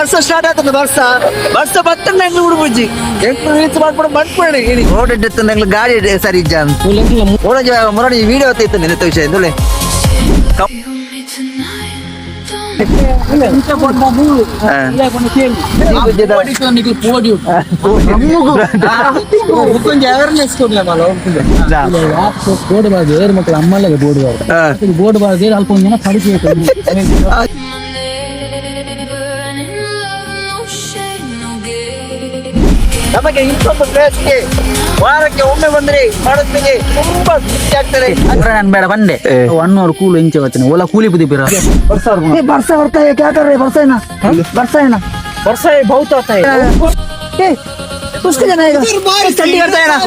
ವರ್ಷ ಸ್ಟಾರ್ಟ್ ಆಯ್ತದ ವರ್ಷ ಬತ್ತಂಡ ಹೆಂಗ್ ಹುಡುಬುಜ್ಜಿ ಹೆಂಗ್ ರೀಚ್ ಮಾಡ್ಕೊಂಡು ಮಾಡ್ಕೊಳ್ಳಿ ಹೇಳಿ ರೋಡ್ ಎಡ್ಡೆತ್ತ ನಂಗೆ ಗಾಡಿ ಸರಿ ಇಜ್ಜ ಮೊರಡಿ ವಿಡಿಯೋ ಹೊತ್ತಿತ್ತು ನಿನ್ನ ವಿಷಯ ಎಂದುಲೆ అవేర్నెస్ బోర్డు బాగా ఏరు మక్కలు అమ్మలే బోర్డు బాగా అల్పంగా పడిపోతుంది ನಮಗೆ ಇನ್ನೊಂದು ಪ್ಲೇಸ್ಗೆ ವಾರಕ್ಕೆ ಒಮ್ಮೆ ಬಂದ್ರೆ ಮಾಡುತ್ತೀವಿ ತುಂಬಾ ಖುಷಿ ಆಗ್ತದೆ ನಾನು ಬೇಡ ಬಂದೆ 100 ಕೂಲು ಇಂಚೆ ಬರ್ತೀನಿ ಓಲಾ ಕೂಲಿ ಬುದ್ಧಿ ಬರ್ಸ ಬರ್ತಾ है क्या कर रहे बरसा है ना बरसा है बहुत आता है उसके जाना है ठंडी करता है ना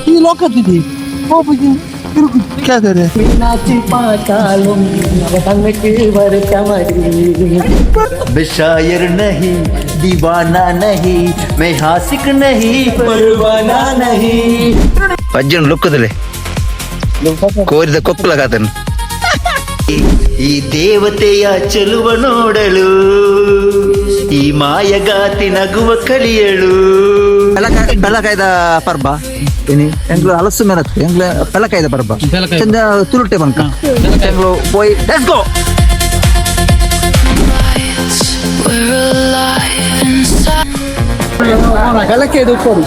ये लोग करती थी वो क्या कर रहे बेशायर नहीं दीवाना नहीं मैं हासिक नहीं परवाना नहीं ಅಜ್ಜನ್ ಲುಕ್ಕದಲೆ ಕೋರಿದ ಕೊಕ್ಕಲಾಗತನು ಈ ದೇವತೆಯ ಚೆಲುವ ನೋಡಲು ಈ ಮಾಯಗಾತಿ ನಗುವ ಕಲಿಯಳು ಬೆಳಕಾಯ್ದ ಪರ್ಬ ಏನಿ ಎಂಗ್ಲು ಹಲಸು ಮೇಲತ್ತು ಎಂಗ್ಲ ಬೆಳಕಾಯ್ದ ಪರ್ಬ ಚಂದ ತುಳುಟೆ ಬಂಕ ಎಂಗ್ಲು ಪೋಯ್ ಲೆಟ್ಸ್ ಗೋ ಬೆಳಕೆ ಕೊಡು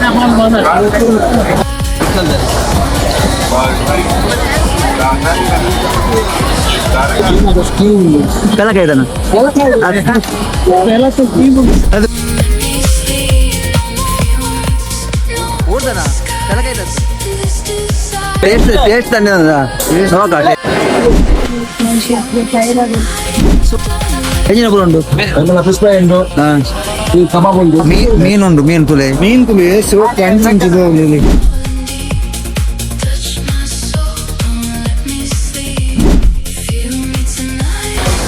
ಬೆಳಕಾಯ್ದನ ಓಡ್ದನ ಬೆಳಕಾಯ್ದ ಟೇಸ್ಟ್ തന്നെ നോക്കാം ಹೆಂಜಿನ ಪುರ ಉಂಟು ಫಿಶ್ ಫ್ರೈ ಉಂಟು ಕಬಾಬ್ ಉಂಟು ಮೀನುಂಟು ಮೀನು ತುಲೆ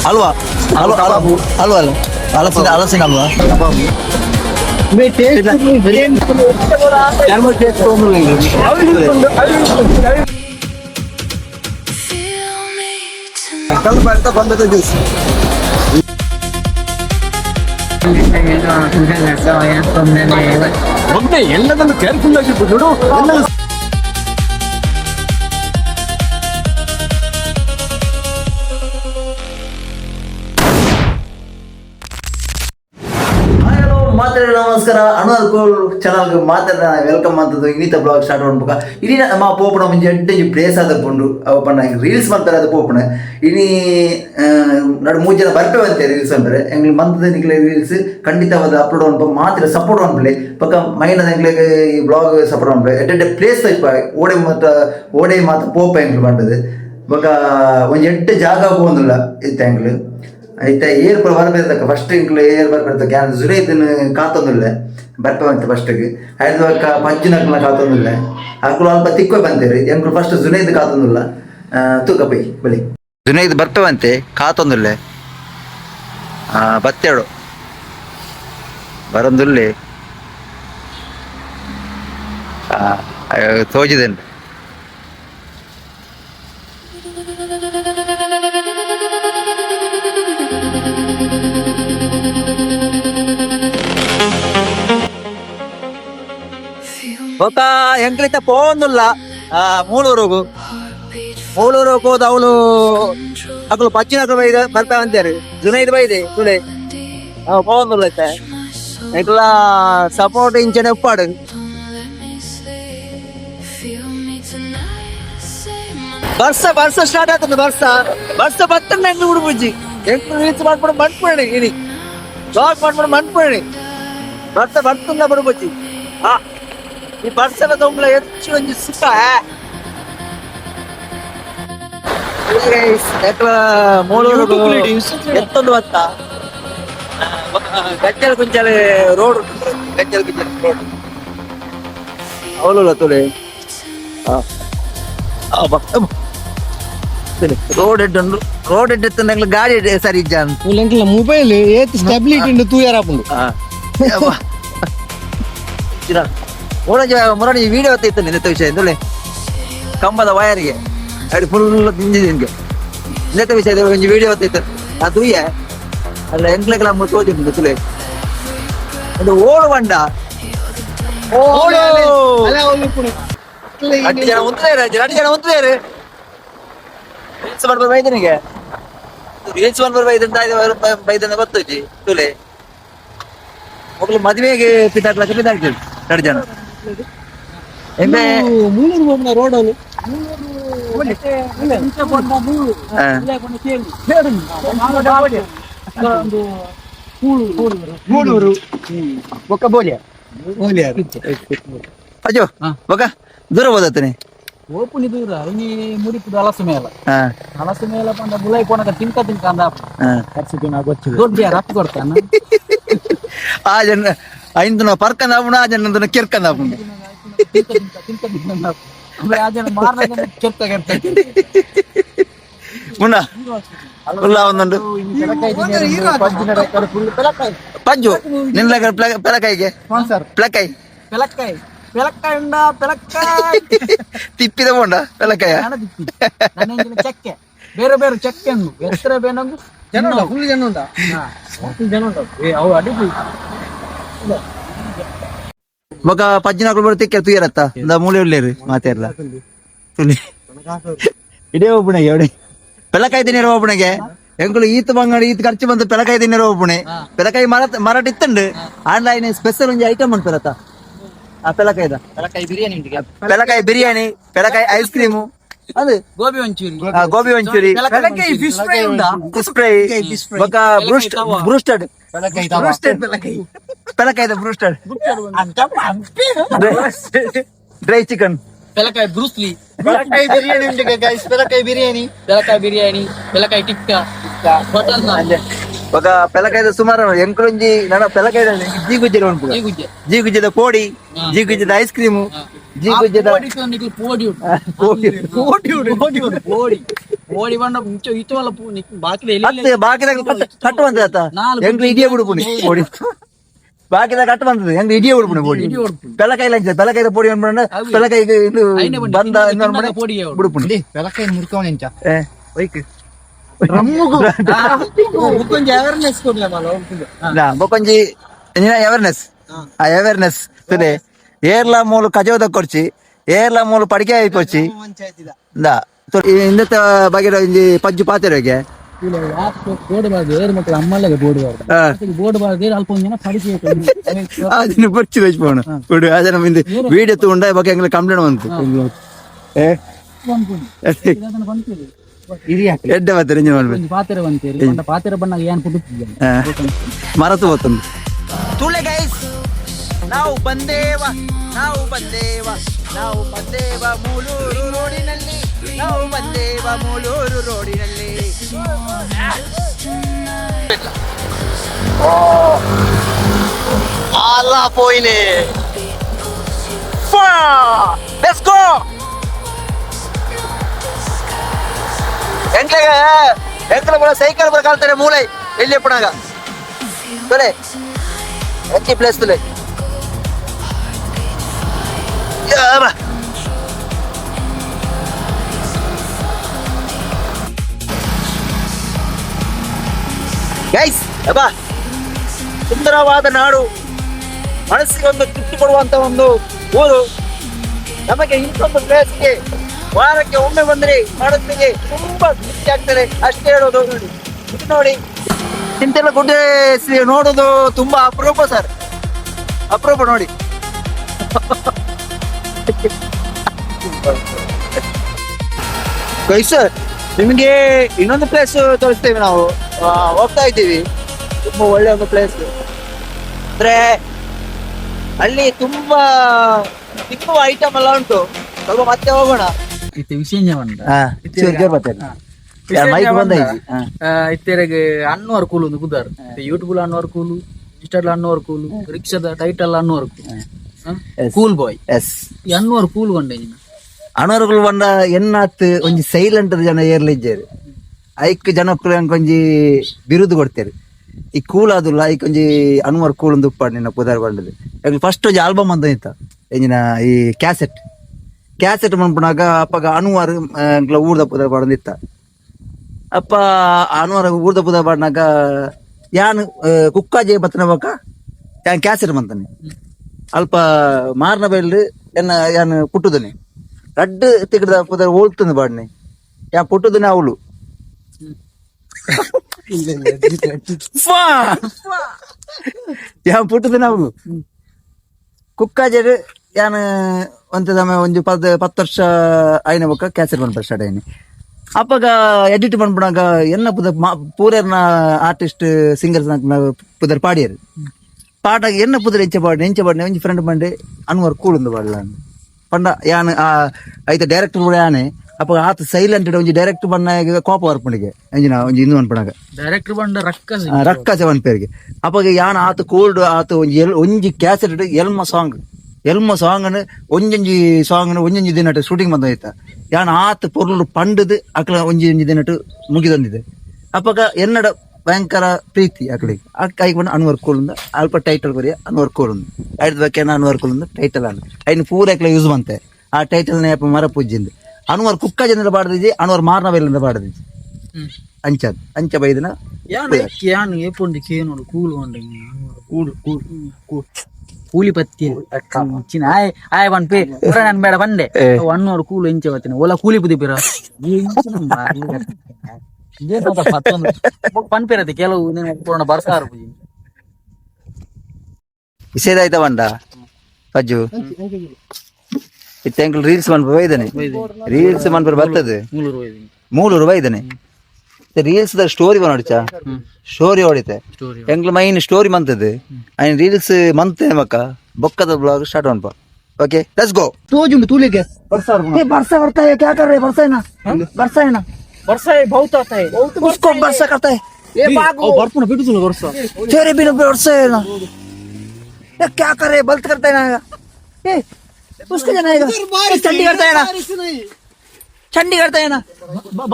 ಹಲ್ವಾ ಹಲ್ವಾ ಹಲಸಿನ ಹಲ್ವಾ ಬಂದದ ಜ್ಯೂಸ್ ಒಮ್ಮೆ ಎಲ್ಲದನ್ನು ಕೇರ್ಫುಲ್ ಆಗಿ ನೋಡು ನಮಸ್ಕಾರ ಅನುಕೂಲ್ ಚಾನಲ್ಗೆ ಮಾತಾಡ ವೆಲ್ಕಮ್ ಅಂತದ್ದು ಇನ್ನಿತ ಬ್ಲಾಗ್ ಸ್ಟಾರ್ಟ್ ಮಾಡ್ಬೇಕ ಇಡೀ ನಮ್ಮ ಪೋಪಣ ಮುಂಚೆ ಎಡ್ಡೆ ಪ್ಲೇಸ್ ಆದ ಪುಂಡು ಅವ ಪಣ್ಣ ರೀಲ್ಸ್ ಮಾಡ್ತಾರೆ ಅದು ಪೋಪಣ ಇಡೀ ನಡು 3 ಜನ ಬರ್ಪೇವೆ ಅಂತೆ ರೀಲ್ಸ್ ಅಂದ್ರೆ ಎಂಗ್ಳು ಮಂತದ ನಿಕ್ಲೆ ರೀಲ್ಸ್ ಖಂಡಿತವಾದ ಅಪ್ಲೋಡ್ ಅನ್ಪ ಮಾತ್ರ ಸಪೋರ್ಟ್ ಅನ್ಬಿಡಿ ಪಕ್ಕ ಮೈನದ ಎಂಗ್ಳಿಗೆ ಈ ಬ್ಲಾಗ್ ಸಪೋರ್ಟ್ ಅನ್ಬಿಡಿ ಎಡ್ಡೆ ಪ್ಲೇಸ್ ಇಪ್ಪ ಓಡೆ ಮಾತ ಪೋಪ ಎಂಗ್ಳು ಮಾಡ್ತದೆ ಬೊಕ ಒಂಜಿ ಎಡ್ಡೆ ಜಾಗ ಹೋಗೋದಿಲ್ಲ ಇತ್ತ ಎಂಗ್ಳು ಐತೆ ಏರ್ ಬರ್ಬೇಕ ಫಸ್ಟ್ ಇಂಕ್ಲು ಏರ್ ಬರ್ಬೇಕ ಕ್ಯಾನ್ ಜುರೈದನ್ನು ಕಾತೊಂದಿಲ್ಲ ಬರ್ಪವಂತೆ ಫಸ್ಟಿಗೆ ಐದು ಪಂಚಿನಕ್ಲ ಕಾತೊಂದಿಲ್ಲ ಅಕ್ಲು ಅಲ್ಪ ತಿಕ್ಕೋ ಬಂತೀರಿ ಎಂಕ್ಲು ಫಸ್ಟ್ ಜುನೈದ್ ಕಾತೊಂದಿಲ್ಲ ತೂಕ ಪೈ ಬಲಿ ಜುನೈದ್ ಬರ್ತವಂತೆ ಕಾತೊಂದಿಲ್ಲ ಬತ್ತೇಳು ಬರೊಂದುಲ್ಲೆ ತೋಜಿದೇನು ఒక ఎంకలైతే పోందుల్ల మూలూరుకు ಹೋದ ಅವಳು ಅಕ್ಕಳು ಪಚ್ಚಿನ ಬೈದ ಬರ್ತಾ ಅಂತಾರೆ ಜುನೈದ್ ಬೈದೆ ತುಳೆ పోందుల్ల అయితే ఇట్లా సపోర్ట్ ఇంచనే ఉప్పాడు ವರ್ಷ ಸ್ಟಾರ್ಟ್ ಆಯ್ತದ ವರ್ಷ ಬತ್ತಂಡ ಹೆಂಗ್ ಹುಡುಬುಜ್ಜಿ ಹೆಂಗ್ ರೀಚ್ ಮಾಡ್ಕೊಂಡು ಮಾಡ್ಕೊಳ್ಳಿ ಇಡೀ ಜಾಬ್ ಮಾಡ್ಕೊಂಡು ಮಾಡ್ಕೊಳ್ಳಿ ಬರ್ತಂದ ಬರುಬುಜ್ಜಿ ಈ ವರ್ಷದ ತೊಂಬಳ ಹೆಚ್ಚು ಒಂದು ಸುಖ ಎತ್ತೊಂದು ಬತ್ತ ಗಜ್ಜಲ ಕುಂಚಲ ರೋಡ್ ಗಜ್ಜಲ ಕುಂಚಲ ರೋಡ್ ಅವಳು ತುಳೆ ರೋಡ್ ಎಡ್ಡೆತ್ತ ಗಾಡಿ ಸರಿ ಇಜ್ಜಾನ್ ಮೊಬೈಲ್ ಏತ್ ಸ್ಟೆಬಿಲಿಟಿ ಉಂಡು ತೂಯರಾಪುಂಡು ಮೊರಡಿ ವಿಡಿಯೋ ಹೊತ್ತಿತ್ತು ನಿನ್ನ ವಿಷಯ ಎಂದುಲೆ ಕಂಬದ ವಯರ್ಗೆ ಅಡಿ ಫುಲ್ ತಿಂಜಿದೆ ನಿನ್ಗೆ ನಿನ್ನ ವಿಷಯ ಒಂದು ವಿಡಿಯೋ ಹೊತ್ತಿತ್ತು ಅದು ಅಲ್ಲ ಎಂಕ್ಲೆಗಳ ತೋಜುಂಡು ತುಲೆ ಒಂದು ಓಡು ಬಂಡ ಅಡ್ಡಿ ಜನ ಉಂತದೇರು ಅಡ್ಡಿ ಜನ ಉಂತದೇರು ರೀಲ್ಸ್ ಮಾಡ್ಬೋದು ಬೈದನಿಗೆ ರೀಲ್ಸ್ ಮಾಡ್ಬೋದು ಬೈದಂದ ಗೊತ್ತೋಜಿ ತುಲೆ ಮಕ್ಕಳು ಮದುವೆಗೆ ಪಿತಾಡ್ಲಕ್ಕೆ ಪಿತಾಡ್ತೀವಿ ಎರಡು ಜನ ಎಂಬೆ ರೋಡಲ್ಲಿ ಮೂಡೂರು ಬೊಕ್ಕ ಬೋಲಿಯ ಅಜ್ಜೋ ಬೊಕ್ಕ ದೂರ ಹೋದತ್ತನೆ ಓಪುನಿ ದೂರ ಇನಿ ಮುರಿಪುದು ಹಲಸು ಮೇಲ ಹಲಸು ಮೇಲ ಪಂಡ ಬುಲೈ ಕೊನಕ ತಿನ್ಕ ಅಂದ ಕರ್ಸಿದ್ದು ನಾ ಗೊತ್ತಿಲ್ಲ ದೊಡ್ಡ ರಫ್ ಕೊಡ್ತಾನ ಆ ಜನ ಐಂದು ಪರ್ಕಂದ ಆಪುಣ ಆ ಜನ ಕೆರ್ಕಂದ ಆಪುಣ ಮುನ್ನ ಉಲ್ಲ ಒಂದೊಂದು ಪಂಜು ನಿನ್ನ ಪೆಲಕಾಯಿಗೆ ಪೆಲಕಾಯಿ ತಿಪ್ಪಿದ ಬೋಂಡ ಪೆಲಕಾಯ ಚಕ್ಕೆ ಬೇರೆ ಬೇರೆ ಚಕ್ಕೆ ಎತ್ತರ ಬೇನಂಗು ಜನ ಫುಲ್ ಜನ ಉಂಟಾ ಜನ ಉಂಟು ಅವು ಅಡಿಪು ಮಗ ಪಜ್ಜಿನಾಗಳು ಬರ್ತಿಕ್ಕೆ ತುಯ್ಯರತ್ತ ಮೂಲೆ ಉಳ್ಳೇರು ಮಾತಾಡ್ಲ ತುಲಿ ಇಡೇ ಒಬ್ಬನಿಗೆ ಎವಡೆ ಪೆಲಕಾಯಿ ತಿನ್ನಿರೋ ಒಬ್ಬನಿಗೆ ಎಂಕುಲು ಈತ ಬಂಗಡಿ ಈತ ಖರ್ಚು ಬಂದು ಪೆಲಕಾಯಿ ತಿನ್ನಿರೋ ಒಬ್ಬನೇ ಪೆಲಕಾಯಿ ಮರಾಠ ಇತ್ತಂಡು ಆನ್ಲೈನ್ ಸ್ಪೆಷಲ್ ಒಂಜಿ ಐಟಮ್ ಉಂಟು ಪೆಲತ ಆ ಪೆಲಕಾಯ್ದ ಪೆಲಕಾಯಿ ಬಿರಿಯಾನಿ ಪೆಲಕಾಯಿ ಐಸ್ ಕ್ರೀಮು ಅದು ಗೋಬಿ ಮಂಚೂರಿ ಗೋಬಿ ಮಂಚೂರಿ ಫಿಶ್ ಫ್ರೈ ಉಂಟಾ ಫಿಶ್ ಫ್ರೈ ಮಗ ಬ್ರೂಸ್ಟೆಡ್ ಪೆಲಕಾಯ್ದ ಬ್ರೂಸ್ಟೆಡ್ ಡ್ರೈ ಚಿಕನ್ ಪೆಲಕಾಯಿ ಬ್ರೂಸ್ಲಿ ಪೆಲಕಾಯಿ ಬಿರಿಯಾನಿ ಉಂಟು ಗೈಸ್ ಪೆಲಕಾಯಿ ಬಿರಿಯಾನಿ ಪೆಲಕಾಯಿ ಟಿಕ್ಕಾ ಹೋಟೆಲ್ ఒక పిల్లకాయ సుమారు ఎంకులుంజి నన్ను పిల్లకాయ జీగుజ్జల ఉనుపు జీగుజ్జದ కోడి జీగుజ్జದ ఐస్ క్రీము జీగుజ్జದ ಕೋಡಿ ಬಂಡ ಇತ್ತು ಅಲ್ಲ ಬಾಕಿ ಬಾಕಿದಾಗ ಕಟ್ಟು ಬಂದದ ಎಂಕ್ಲು ಇಡಿಯ ಬಿಡುಪುನಿ ಕೋಡಿ ಬಾಕಿದಾಗ ಕಟ್ಟು ಬಂದದ ಹೆಂಗ್ ಇಡಿಯ ಬಿಡುಪುನಿ ಕೋಡಿ ಬೆಲಕಾಯಿ ಲಂಚ ಬೆಲಕಾಯಿ ಪೊಡಿ ಅನ್ಕೊಂಡ ಬೆಲಕಾಯಿಗೆ ಇದು ಬಂದ ಬಿಡುಪುನಿ ಬೆಲಕಾಯಿ ಮುರ್ಕವನ ಎಂಚ ವೈಕ್ ಅವೇರ್ನೆಸ್ ಕೊಡ್ಲ బొకొంజి అవేర్నెస్ ఆ అవేర్నెస్ తులే ఏర్ల మూలు కజోద కొర్చి ఏర్ల మూలు పడికే అయిపోచ్చి దా ఇందత బగెర ఇంజి ಪಜ್ಜು ಪಾತೆರೆಗೆ ಬೋರ್ಡ್ ಬಾರ್ದು ಏರ್ ಮಕ್ಕಳು ಅಮ್ಮಲ್ಲಾಗ ಬೋರ್ಡ್ ಬಾರ್ದು ಅಲ್ಪ ಒಂದಿನ ಪಡಿಕೆ അതിന് പൊടിച്ചു വെച്ചോണ് അതിനെ മുന്നേ വീഡിയോ ഉണ്ടായ ಬಗ್ಗೆ എങ്ങനെ ಕಂಪ್ಲೇಂಟ್ ಬಂತು ಎಡ್ಡೆ ಬರ್ತಾರೆ ಪಾತ್ರೆ ಬಂತೀರಿ ಪಾತ್ರೆ ಬಣ್ಣಾಗ ಏನ್ ಪುಡುತ್ತಿದ್ದೆ ಮರತು ಹೋಗ್ತಂದು ತುಳೆ ಗೈಸ್ ನಾವು ಬಂದೇವ ಮೂಳೂರು ರೋಡಿನಲ್ಲಿ ಮೂಳೂರು ರೋಡಿನಲ್ಲಿ ಅಲ್ಲ ಪೋಯಿಲೆ ಲೆಟ್ಸ್ ಗೋ ಎಂಕ್ಲ ಸೈಕಲ್ ಬರ ಕಾಲ್ತಾರೆ ಮೂಳೆ ಎಲ್ಲಿ ಪುಣಾಗ ತುಲೆ ಹೆಚ್ಚಿ ಪ್ಲೇಸ್ ತುಲೆ ಗೈಸ್ ಅಬ್ಬಾ ಸುಂದರವಾದ ನಾಡು, ಮನಸ್ಸಿಗೆ ಒಂದು ತೃಪ್ತಿ ಕೊಡುವಂತ ಒಂದು ಊರು. ನಮಗೆ ಇಂಥೊಂದು ಪ್ಲೇಸ್ಗೆ ವಾರಕ್ಕೆ ಒಮ್ಮೆ ಬಂದ್ರೆ ಮನಸ್ಸಿಗೆ ತುಂಬಾ ತೃಪ್ತಿ ಆಗ್ತದೆ, ಅಷ್ಟೇ ಹೇಳೋದು. ನೋಡಿ ಇಂತೆಲ್ಲ ಗುಡ್ಡೆ ನೋಡೋದು ತುಂಬಾ ಅಪರೂಪ ಸರ್, ಅಪರೂಪ ನೋಡಿ. ಸರ್ ನಿಮಗೆ ಇನ್ನೊಂದು ಪ್ಲೇಸ್ ತೋರಿಸ್ತೇವೆ, ನಾವು ಹೋಗ್ತಾ ಇದ್ದೀವಿ. ತುಂಬಾ ಒಳ್ಳೆ ಒಂದು ಪ್ಲೇಸ್ ಅಂದ್ರೆ ಅಲ್ಲಿ ತುಂಬಾ ತಿನ್ನುವ ಐಟಮ್ ಎಲ್ಲ ಉಂಟು. ಸ್ವಲ್ಪ ಮತ್ತೆ ಹೋಗೋಣ. ಇತ್ತೆರೆಗೆ ಅನ್ನೋರ್ ಕೂಲು ಕುದಾರ್ ಯೂಟ್ಯೂಬ್ ಅನ್ನೋರ್ ಕೂಲು, ಇನ್ಸ್ಟಾಲ್ ಅನ್ನೋರ್ ಕೂಲು, ರಿಕ್ಷಾದ ಟೈಟಲ್ ಅನ್ನೋರ್ ಕೂಲ್ ಬಾಯ್ ಈ ಅನ್ನೋರ್ ಕೂಲ್ ಬಂಡೆ ಅನೋರ್ಗಳು ಬಂದ ಎನ್ನಾತ್ ಒಂಜಿ ಸೈಲೆಂಟ್ ಜನ ಏರ್ಲಿಜ್ಜೇರು. ಐಕ್ ಜನಕ್ಕೂ ಒಂಜಿ ಬಿರುದು ಕೊಡ್ತೇರು. ಈ ಕೂಲ್ ಆದುಲ್ಲ ಐಕ್ ಒಂಜಿ ಅನ್ವರ್ ಕೂಲ್ ಒಂದು ಉಪ್ಪಾಡು ನಿನ್ನ ಪುದಾರ್ ಬಂಡದು. ಫಸ್ಟ್ ಒಂಜಿ ಆಲ್ಬಮ್ ಅಂತ ಇತ್ತ ಎಂಜಿನ ಈ ಕ್ಯಾಸೆಟ್ ಮನ್ಪುನಾಗ ಅಪ್ಪಗ ಅನುವಾರ್ ಊರ್ದ ಪುದಾರ್ ಬಾಡಂದಿತ್ತ. ಅಪ್ಪ ಅನುವಾರ ಊರ್ದ ಪುದಾರ್ ಬಾಡ್ನಾಗ ಯಾನ್ ಕುಕ್ಕಾಜೆ ಬತ್ತನ ಬೊಕ ಯಾನ್ ಕ್ಯಾಸೆಟ್ ಮಂತಾನೆ ಅಲ್ಪ ಮಾರ್ನ ಬೈಲ್ ಎನ್ನ ಯಾನ್ ಪುಟ್ಟುದನೆ ರಡ್ಡ್ ತಿಕ್ಕದ ಪುದರ್ ಓಲ್ತುಂದು ಬಾಡ್ನೆ ಯಾ ಪುಟ್ಟುದನೆ ಅವಳು ಯಾ ಪುಟ್ಟುದನೆ ಅವಳು ಕುಕ್ಕಾಜೆಡ್ ಯಾನ್ ಒಂತದಮ ಒಂಜಿ 10 ವರ್ಷ ಆಯ್ನ ಬೊಕ ಕ್ಯಾಸೆಟ್ ಮನ್ಪರ ಸ್ಟಾರ್ಟ್ ಆಯ್ನಿ ಅಪ್ಪಗ ಎಡಿಟ್ ಮನ್ಪುನಾಗ ಎನ್ನ ಪೂರರ್ನ ಆರ್ಟಿಸ್ಟ್ ಸಿಂಗರ್ಸ್ ಪುದರ್ ಪಾಡಿಯರು ಪಾಟಾಗ ಎನ್ನ ಪುದರ್ ಎಂಚ ಪಾಡಿನ ಒಂಜಿ ಫ್ರೆಂಡ್ ಬಂಡೆ ಅನ್ವರ್ ಕೂಳುಂದು ಬಾಡ್ಲ ಪಂಡ ಯಾನ್ ಐತ ಡೈರೆಕ್ಟರ್ ಕೂಡ ಯಾನೆ ಅಪ್ಪ ಆತ ಸೈಲೆಂಟ್ ಒಂಜಿ ಡೈರೆಕ್ಟ್ ಬಣ್ಣ ಕೋಪ ಬರ್ಪಣಿಗೆ ಎಂಜಿನ ಒಂಜಿ ಇಂದು ಅನ್ಪಣಾಗ ಡೈರೆಕ್ಟರ್ ಬಂಡ ರಕ್ಕ ಸೆವನ್ ಪೇರಿಗೆ ಅಪ್ಪಗೆ ಯಾನ್ ಆತ ಕೋಲ್ಡ್ ಆತ ಒಂಜಿ ಕ್ಯಾಸೆಟ್ ಎಲ್ಮ ಸಾಂಗ್ ಒಂಜೊಂಜಿ ಸಾಂಗ್ ಒಂಜೊಂಜಿ ದಿನಟ್ ಶೂಟಿಂಗ್ ಬಂದೋಯ್ತ ಯಾನ್ ಆತ ಪೊರ್ಲು ಪಂಡದು ಅಕ್ಲ ಒಂಜಿ ದಿನಟ್ ಮುಗಿದೊಂದಿದೆ ಅಪ್ಪಗ ಎನ್ನಡ ಭಯಂಕರ ಪ್ರೀತಿ ಅಕಳಿಗೆ ಅಕ್ಕ ಬಂದು ಅನ್ವರ್ ಕೋಲ್ ಅಲ್ಪ ಟೈಟಲ್ ಕೊರಿಯ ಅನ್ವರ್ ಕೋಲ್ ಐದು ಬಗ್ಗೆ ಅನ್ವರ್ ಕೋಲ್ ಟೈಟಲ್ ಅನ್ನ ಐನ್ ಪೂರ ಅಕ್ಲ ಯೂಸ್ ಬಂತೆ ಆ ಟೈಟಲ್ ನೇ ಮರ ಪೂಜ್ಯಂದು ಅನ್ವರ್ ಕುಕ್ಕಾಜಂದ್ರ ಬಾಡದಿಜಿ ಅನ್ವರ್ ಮಾರ್ನ ಬೈಲಿಂದ ಬಾಡದಿಜಿ ಅಂಚದ್ ಅಂಚ ಬೈದಿನ ಯಾನ್ ಏಪುಂಡಿ ಕೇನೋಡು ಕೂಲು ಉಂಡು ಕೂಲಿ ಪತ್ತಿ ಚಿನ್ನ ಆಯ್ ಬನ್ ಪೇ ಪುರ ನನ್ ಬೇಡ ಬಂದೆ ಅನ್ನೋರು ಕೂಲು ಎಂಚ ಬತ್ತಿನ ಓಲ ಕೂಲಿ ಬುದಿ ಪಿರ ಪನ್ಪೇರತ್ತೆ ಕೆಲವು ಪೂರ್ಣ ಬರ್ಸಾರು ವಿಷಯದ ಆಯ್ತಾ ಬಂಡ ಪಜ್ಜು ಇತ್ತ ರೀಲ್ಸ್ ಮನ್ಪ ಬೈದನೆ ರೀಲ್ಸ್ ಮನ್ಪರ ಬರ್ತದೆ 3 ರೂಪಾಯಿ ಇದ್ದಾನೆ ರೀಲ್ಸ್ ದ ಸ್ಟೋರಿ ನೋಡಿಚ ಸ್ಟೋರಿ ಹೊಡಿತೆ ಎಂಗ್ಲ ಮೈನ್ ಸ್ಟೋರಿ ಮಂತದೆ ಐನ್ ರೀಲ್ಸ್ ಮಂತೆ ಮಕ್ಕ ಬೊಕ್ಕದ ಬ್ಲಾಗ್ ಸ್ಟಾರ್ಟ್ ಅನ್ಪ ಓಕೆ ಲೆಟ್ಸ್ ಗೋ ತೋಜುಂಡು ತೂಲಿಗೆ ಬರ್ಸಾ ಬರ್ತಾ है क्या कर रहे बरसा है ना वर्षा है बहुत आता है उसको बरसा करता है ये भागो बर्फ ना बिटू वर्षा तेरे बिना बरसा है ना ये क्या कर रहे बल्त करता है ना ये उसको जाना है ठंडी करता है ना ठंडी करता है ना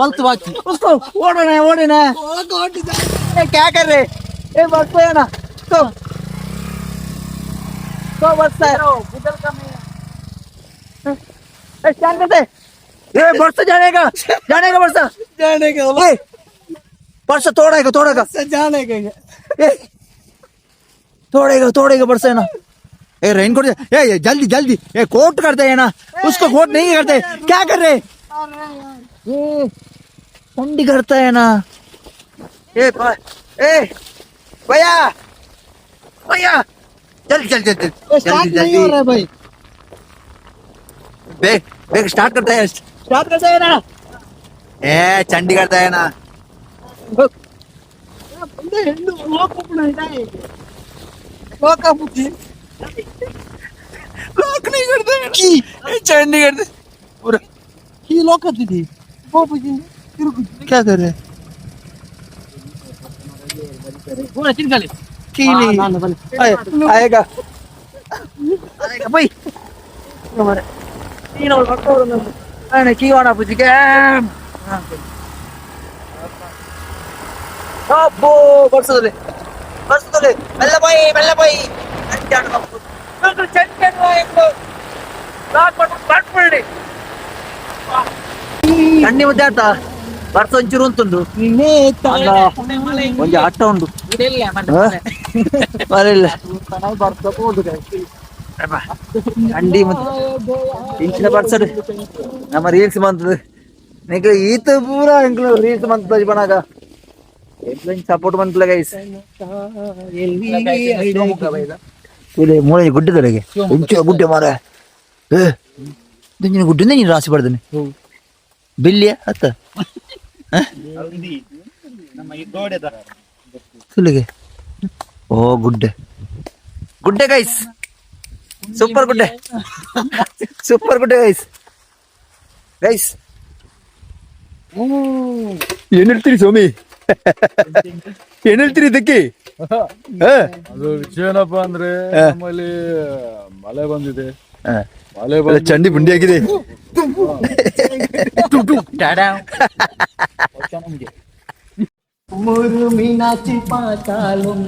बल्त बाकी उसको ओढ़ना है ये क्या कर रहे ये बरसा है ना तो बरसा है स्टैंड करते ये बरसा जाने का बरसा बरसा तोड़ेगा तोड़ेगा बरसा है ना ए रेनकोट ए जल्दी ए कोट करते हैं ना उसको कोट नहीं करते क्या कर रहे ये ठंडी करता है ना ए भैया जल्दी नहीं हो रहा है भाई बैग स्टार्ट करता है ना ए चंडी करता है ना बंदे हेल्लो लोक अपना है लोक बुद्धि लोक नहीं करते की चंडी करते पूरा की लोक करती थी वो बुद्धि क्या कर रहे पूरा चिंगाले की नहीं आएगा भाई हमारे तीनों भक्तों ने की वाला पूछ के अब्बो बरसदले मेल्ला भाई अंजाड़ बापू तो चंडन वाइको लाग बट पड़े ठंडी मध्य आता ಬರ್ಸ ಒಂಚೂರು ಅಂತುಂಡು ಒಂಜಿ ಆಟ ಉಂಡು ಬರಲ್ಲ ಅಂಡಿ ಇಂಚಿನ ಬರ್ಸಡ್ ನಮ್ಮ ರೀಲ್ಸ್ ಬಂತದ ನಿಗ ಈತ ಪೂರ ಎಂಕ್ಲ ರೀಲ್ಸ್ ಬಂತದ ಬನಾಗ ಎಂಕ್ಲ ಸಪೋರ್ಟ್ ಬಂತಲ ಗೈಸ್ ಇಲ್ಲಿ ಮೂಳೆ ಗುಡ್ಡದೊಳಗೆ ಇಂಚು ಗುಡ್ಡೆ ಮಾರ ದಿಂಜಿನ ಗುಡ್ಡಿಂದ ನೀನು ರಾಸಿ ಪಡ್ದೇನೆ ಬಿಲ್ಲಿಯ ಅತ್ತ ಸುಲಿಗೆ ಓ ಗುಡ್ಡೆ ಗೈಸ್ ಸೂಪರ್ ಗುಡ್ಡೆ ಗೈಸ್ ಏನ್ ಹೇಳ್ತೀರಿ ಸ್ವಾಮಿ ಏನ್ ಹೇಳ್ತೀರಿ ಇದಕ್ಕೆ ಅದು ವಿಷಯ ಏನಪ್ಪಾ ಅಂದ್ರೆ ನಮ್ಮಲ್ಲಿ ಮಳೆ ಬಂದಿದೆ ಚಂಡಿ ಬುಂಡಿ ಆಗಿದೆ ಮೂರು ಮೀನಾಕ್ಷಿ ಪಾತಾலும்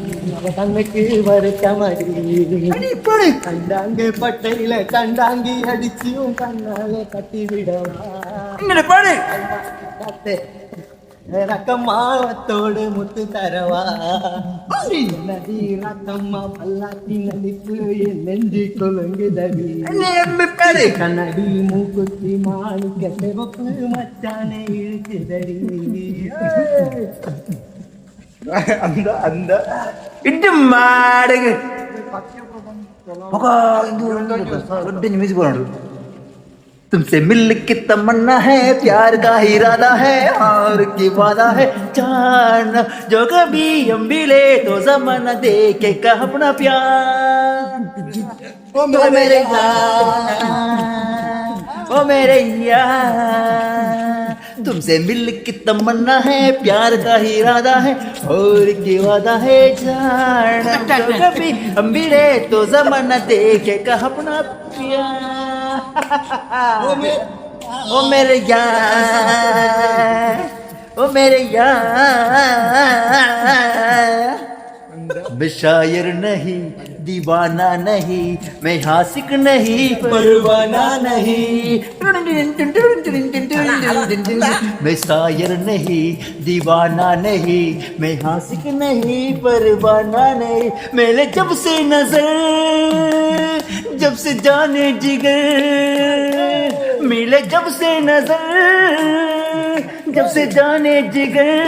கண்ணுக்கு வருத்த மாதிரி கண்டாங்க பட்டையில கண்டாங்கி அடிச்சியும் கண்ணால கட்டி விடவா రకమ్మ తోడు ముత్తు తరవా నది రకమ్మ పల్లాకి నదికు నెంజి కొలంగిదవి కన్నడి మూకుத்தி మాணிக்க செவப்பு மச்சானே இழுக்குதடி அந்த அந்த ഇട്ട് മാടങ്ങ് മ്യൂസിക് പോലുണ്ട് तुमसे मिल के तमन्ना है प्यार का इरादा है और की वादा है जानना जो कभी हम मिले तो जमाना देखे का अपना प्यार ओ मेरे यार ओ मेरे यार तुमसे मिल के तमन्ना है प्यार का इरादा है और की वादा है जानना जो कभी हम मिले तो जमाना देखे का अपना प्यार ओ मेरे यार ओ मेरे यार मैं शायर नहीं दीवाना नहीं मैं हासिक नहीं परवाना नहीं मैं शायर नहीं दीवाना नहीं मैं हासिक नहीं परवाना नहीं मैंने जब से नजर जब से जाने जिगर मिले जब से नजर जब से जाने जिगर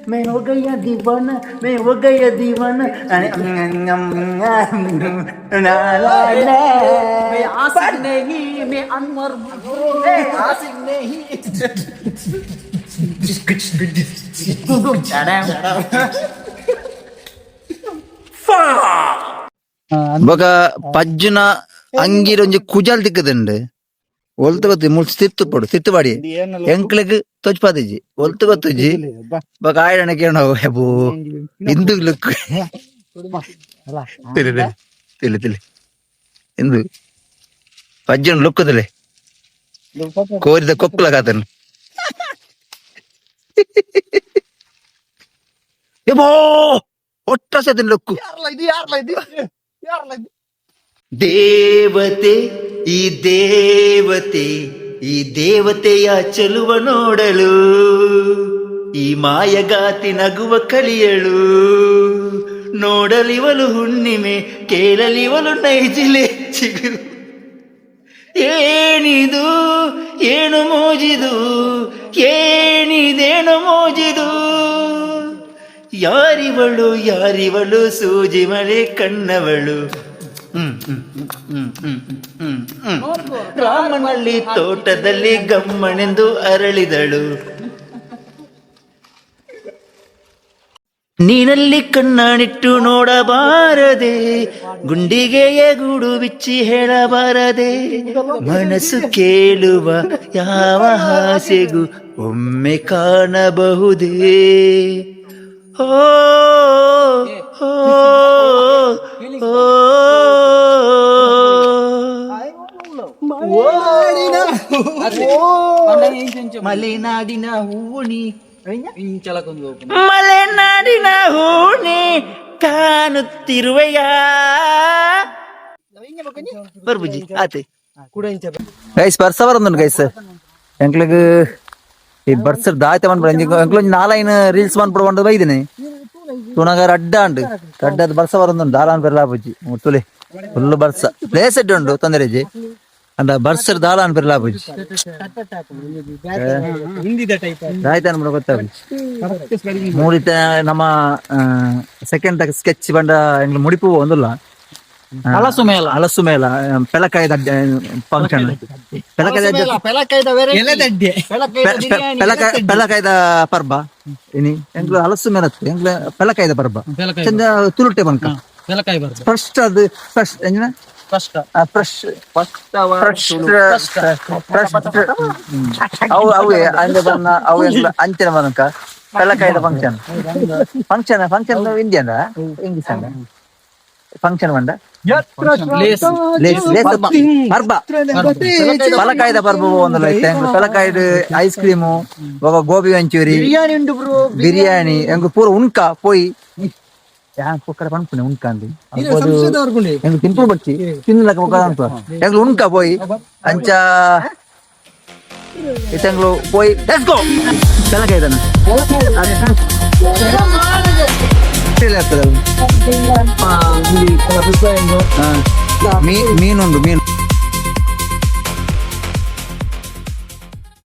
मैं हो गया दीवाना मैं हो गया दीवाना मैं आशिक नहीं मैं अनवर आशिक नहीं ఒక పజ్జున అంగిరొంజి కుజాలు తిక్కదండి ಒಲ್ತು ಗೊತ್ತಿ ಮುಳ್ಳು ತಿತ್ತು ಪಡು ತಿತ್ತು ಬಾಡಿ ಎಂಕ್ಲೆಗ್ ತೊಚ್ಪಾದಿಜ್ಜಿ ಒಲ್ತು ಗೊತ್ತುಜ್ಜಿ ಬಕ ಆಯ್ಡಣ ಕೇಳ ಹೆಬು ಇಂದು ಲುಕ್ ತಿಳಿ ತಿಳಿ ತಿಳಿ ಇಂದು ಪಜ್ಜನ ಲುಕ್ಕದಲೆ ಕೋರಿದ ಕೊಕ್ಕಲ ಕಾತನು ಎಬೋ ಒಟ್ಟ ಸತಿನ ಲುಕ್ಕು ದೇವತೆ ಈ ದೇವತೆ ಈ ದೇವತೆಯ ಚೆಲುವ ನೋಡಲು ಈ ಮಾಯಗಾತಿ ನಗುವ ಕಲಿಯಳು ನೋಡಲಿವಲು ಹುಣ್ಣಿಮೆ ಕೇಳಲಿವಲು ನೈಜಿಲೆ ಚಿಗುರು ಏನಿದು ಏನು ಮೋಜಿದು ಏನಿದೇನು ಮೋಜಿದು ಯಾರಿವಳು ಯಾರಿವಳು ಸೂಜಿ ಮಳೆ ಕಣ್ಣವಳು ರಾಮನಲ್ಲಿ ತೋಟದಲ್ಲಿ ಗಮ್ಮನೆಂದು ಅರಳಿದಳು ನೀನಲ್ಲಿ ಕಣ್ಣಾಣಿಟ್ಟು ನೋಡಬಾರದೆ ಗುಂಡಿಗೆಯ ಗೂಡು ಬಿಚ್ಚಿ ಹೇಳಬಾರದೆ ಮನಸ್ಸು ಕೇಳುವ ಯಾವ ಆಸೆಗೂ ಒಮ್ಮೆ ಕಾಣಬಹುದೇ ಓ ಓ ಓ ಮಲೆನಾಡಿನ ಹೂಣಿ ಮಲೆನಾಡಿನ ಹೂಣಿ ಕಾಣುತ್ತಿರುವೆಯ ಬರ್ಬುಜಿ ಆತೆ ಗೈಸ್ ಬರ್ಸವರ್ ಒಂದು ಗೈಸ್ ಎಂಕ್ಲಿಗ್ ಈ ಬರ್ಸರ್ ದಾಯ್ತ ಮಾಡ್ಬಿಡ ಎಂಕ್ಲೊಂದು ನಾಲೈನ್ ರೀಲ್ಸ್ ಮಾಡ್ಬಿಡ ಬೈದಿನಿ ತುಣಗಾರ ಅಡ್ಡ ಉಂಡು ಅಡ್ಡದ ಬರ್ಸ ಬರೋದು ದಾಲಾನ್ ಬೆರ್ಲಾಬುಜಿ ಮುತ್ತುಲೆ ಫುಲ್ ಬರ್ಸ ಪ್ಲೇಸ್ ಎಡ್ಡೆ ಉಂಡು ತೊಂದರೆಜಿ ಅಂಡ ಬರ್ಸರ್ ದಾಲಾನ್ ಬೆರ್ಲಾಬುಜಿ ದಾಯ್ತ ಅನ್ಬಿಡ ಗೊತ್ತಾಗ ಮೂಡಿತ ನಮ್ಮ ಸೆಕೆಂಡ್ ಸ್ಕೆಚ್ ಬಂಡ ಎಂಗ್ಲು ಮುಡಿಪು ಒಂದುಲ್ಲ ಹಲಸು ಮೇಲ ಪೆಲಕಾಯ್ದ ಫಂಕ್ಷನ್ ಪೆಲಕಾಯ್ದ ಪರ್ಬ ಇನಿ ಎಂಗ್ಲು ಹಲಸು ಮೇಲ ಎಂಗ್ಲು ಪೆಲಕಾಯ್ದ ಪರ್ಬ ಚಂದ ತುಳುಟೆ ಬಂಕ ಫಸ್ಟ್ ಅದು ಫಸ್ಟ್ ಎಂಜಿನ ಅವು ಅವೇ ಅಂದ್ರೆ ಬನ್ನ ಅವು ಅಂಚಿನ ಬಂಕ ಪೆಲಕಾಯ್ದ ಫಂಕ್ಷನ್ ಇಂಡಿಯನ್ ಇಂಗ್ಲಿಷ್ ಅಂದ ಫಂಕ್ಷನ್ ಬಂದ ಪಲಕಾಯ್ದ ಪರ್ಬ ಒಂದಲ್ಲ ಪಲಕಾಯ್ದ ಐಸ್ ಕ್ರೀಮು ಗೋಬಿ ಮಂಚೂರಿ ಬಿರಿಯಾನಿ ಎಂಗ್ ಪೂರ ಉಣ್ಕ ಪೋಯಿ ಪೊಕ್ಕಡ ಪನ್ಪುನೆ ಉಣ್ಕ ಅಂದ್ ಎಂಗ್ ತಿನ್ಪು ಬಚ್ಚಿ ತಿನ್ನಲಕ್ಕ ಪೊಕ್ಕ ಎಂಗ್ ಉಣ್ಕ ಪೋಯಿ ಅಂಚ ಇತ್ತಂಗ್ಳು ಪೋಯಿ ಲೆಟ್ಸ್ ಗೋ ಚೆನ್ನಾಗಿ ಇದನ್ನ ಆಗ್ತದೆ ಮೀನುಂಡು ಮೀನು